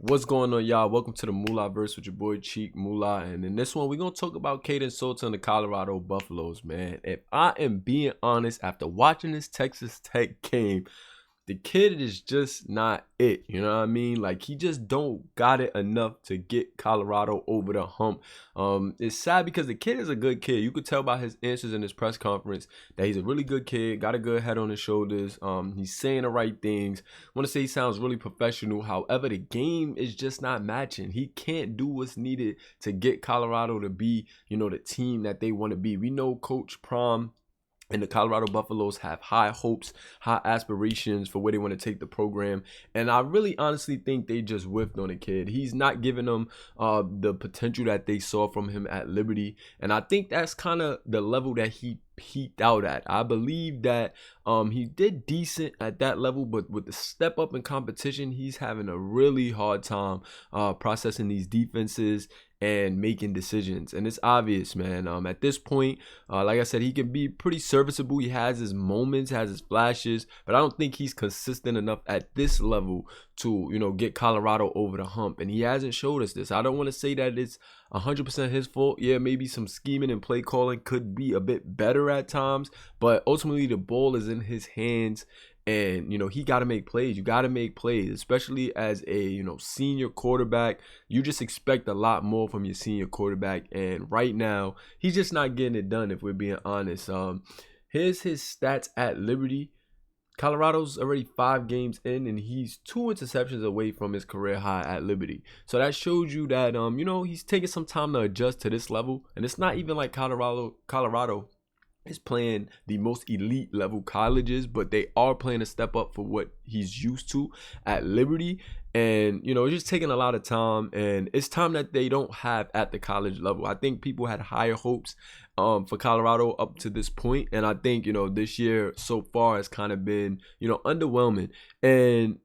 What's going on, y'all? Welcome to the Mulaverse with your boy Cheek Mula. And in this one, we're going to talk about Kaidon SALTER and the Colorado Buffaloes, man. If I am being honest, after watching this Texas Tech game, the kid is just not it. You know what I mean? Like, he just don't got it enough to get Colorado over the hump. It's sad because the kid is a good kid. You could tell by his answers in his press conference that he's a really good kid, got a good head on his shoulders. He's saying the right things. I want to say he sounds really professional. However, the game is just not matching. He can't do what's needed to get Colorado to be, the team that they want to be. We know Coach Prom and the Colorado Buffaloes have high hopes, high aspirations for where they want to take the program. And I really honestly think they just whiffed on the kid. He's not giving them the potential that they saw from him at Liberty. And I think that's kind of the level that he peaked out at. I believe that he did decent at that level, but with the step up in competition, he's having a really hard time processing these defenses and making decisions. And it's obvious, man. At this point, like I said, he can be pretty serviceable. He has his moments, has his flashes, but I don't think he's consistent enough at this level to, get Colorado over the hump. And he hasn't showed us this. I don't want to say that it's 100% his fault. Yeah, maybe some scheming and play calling could be a bit better at times, but ultimately the ball is in his hands. And, he got to make plays. You got to make plays, especially as a, senior quarterback. You just expect a lot more from your senior quarterback. And right now, he's just not getting it done, if we're being honest. Here's his stats at Liberty. Colorado's already 5 games in, and he's 2 interceptions away from his career high at Liberty. So that shows you that, he's taking some time to adjust to this level. And it's not even like Colorado is playing the most elite level colleges, but they are playing a step up for what he's used to at Liberty. And it's just taking a lot of time, and it's time that they don't have at the college level. I think people had higher hopes for Colorado up to this point, and I think this year so far has kind of been underwhelming. And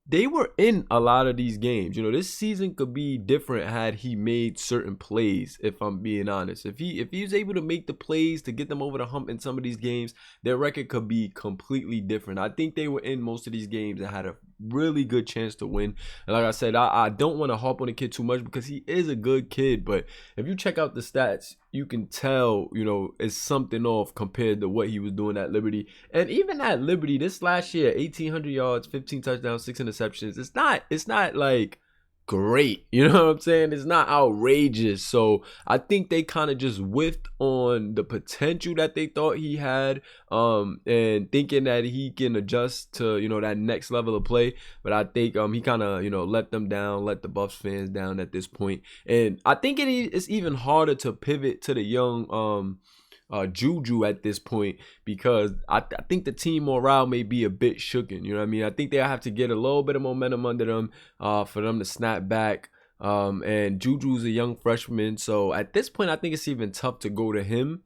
they were in a lot of these games. This season could be different had he made certain plays, if I'm being honest. If he was able to make the plays to get them over the hump in some of these games, their record could be completely different. I think they were in most of these games and had a really good chance to win. And like I said, I don't want to harp on the kid too much because he is a good kid. But if you check out the stats, you can tell, it's something off compared to what he was doing at Liberty. And even at Liberty, this last year, 1,800 yards, 15 touchdowns, 6 interceptions. It's not like great. You know what I'm saying? It's not outrageous. So I think they kind of just whiffed on the potential that they thought he had, and thinking that he can adjust to, that next level of play. But I think he kind of, let them down, let the Buffs fans down at this point. And I think it's even harder to pivot to the young Juju at this point, because I think the team morale may be a bit shooken. You know what I mean? I think they have to get a little bit of momentum under them for them to snap back. And Juju's a young freshman, so at this point I think it's even tough to go to him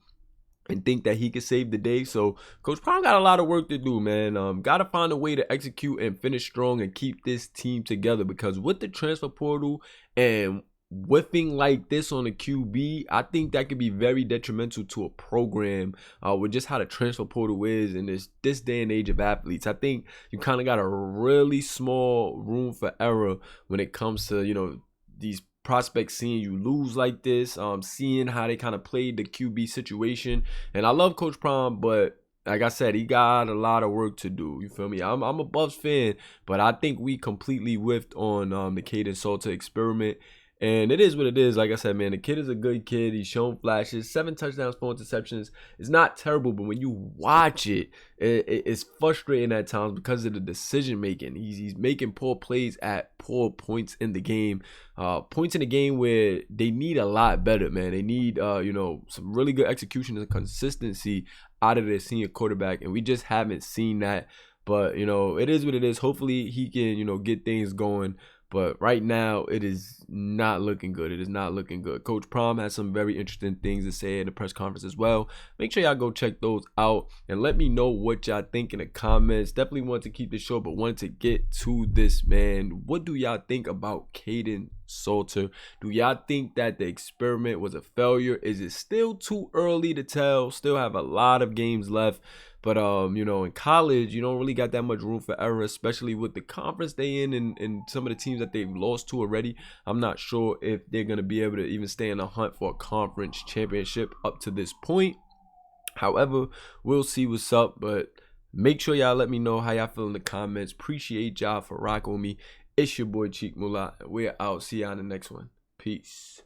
and think that he could save the day. So Coach Prom got a lot of work to do, man. Got to find a way to execute and finish strong and keep this team together, because with the transfer portal and whiffing like this on a QB, I think that could be very detrimental to a program with just how the transfer portal is in this day and age of athletes. I think you kind of got a really small room for error when it comes to, these prospects seeing you lose like this, seeing how they kind of played the QB situation. And I love Coach Prom, but like I said, he got a lot of work to do. You feel me? I'm a Buffs fan, but I think we completely whiffed on the Kaidon SALTER experiment. And it is what it is. Like I said, man, the kid is a good kid. He's shown flashes. 7 touchdowns, 4 interceptions. It's not terrible, but when you watch it's frustrating at times because of the decision making. He's making poor plays at poor points in the game. Points in the game where they need a lot better, man. They need, some really good execution and consistency out of their senior quarterback, and we just haven't seen that. But, it is what it is. Hopefully he can, get things going. But right now, it is not looking good. It is not looking good. Coach Prom has some very interesting things to say in the press conference as well. Make sure y'all go check those out and let me know what y'all think in the comments. Definitely want to keep this short, but wanted to get to this, man. What do y'all think about Kaidon SALTER. Do y'all think that the experiment was a failure? Is it still too early to tell? Still have a lot of games left. But you know, in college, you don't really got that much room for error, especially with the conference they in and some of the teams that they've lost to already. I'm not sure if they're gonna be able to even stay in the hunt for a conference championship up to this point. However, we'll see what's up. But make sure y'all let me know how y'all feel in the comments. Appreciate y'all for rocking with me. It's your boy Cheek Mullah. We're out. See y'all in the next one. Peace.